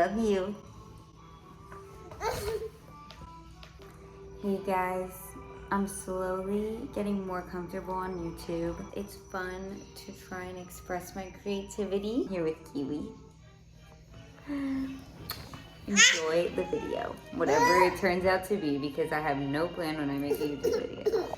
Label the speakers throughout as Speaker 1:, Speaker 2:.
Speaker 1: Love you. Hey guys, I'm slowly getting more comfortable on YouTube. It's fun to try and express my creativity here with Kiwi. Enjoy the video, whatever it turns out to be, because I have no plan when I make a YouTube video.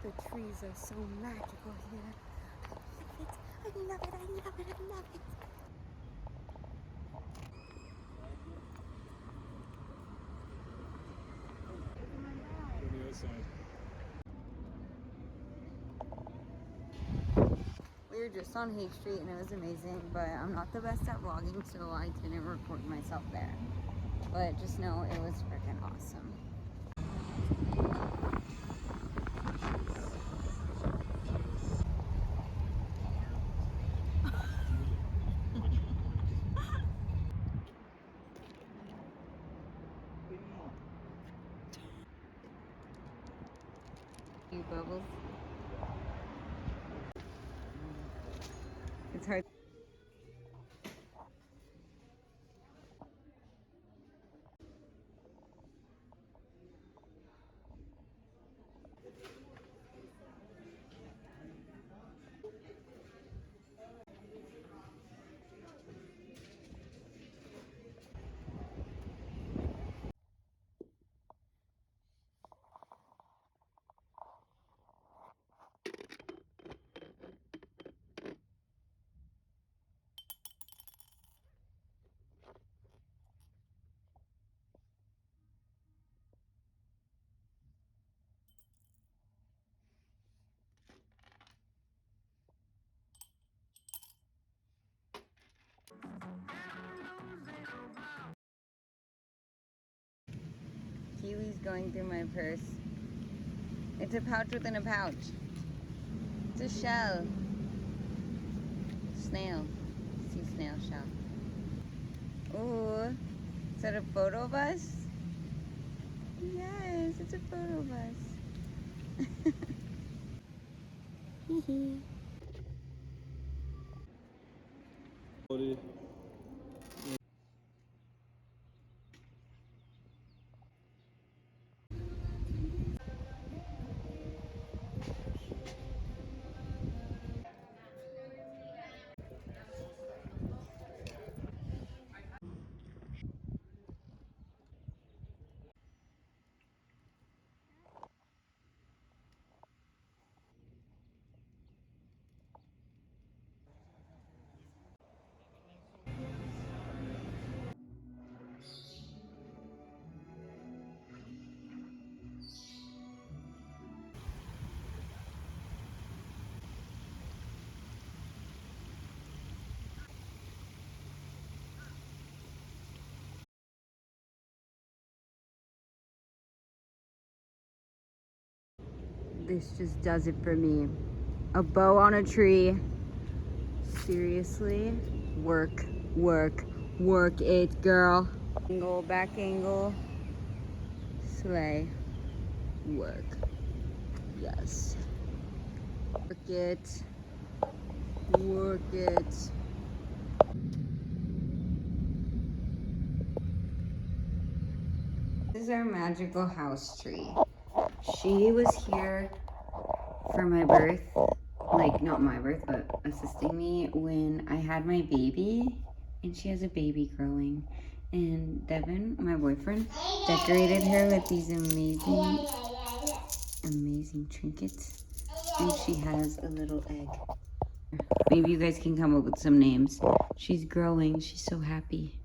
Speaker 1: The trees are so magical here. I love it, I love it, I love it. We were just on Haight Street and it was amazing, but I'm not the best at vlogging, so I didn't record myself there. But just know it was freaking awesome. Bubbles. It's hard. Kiwi's going through my purse. It's a pouch within a pouch. It's a shell. Snail. Sea snail shell. Ooh. Is that a photo of us? Yes, it's a photo of us. Hee hee. This just does it for me. A bow on a tree. Seriously? Work, work, work it, girl. Angle, back angle. Slay. Work. Yes. Work it. Work it. This is our magical house tree. She was here for my birth, like not my birth, but assisting me when I had my baby, and she has a baby growing. And Devin, my boyfriend, decorated her with these amazing trinkets. And she has a little egg. Maybe you guys can come up with some names. She's growing. She's so happy.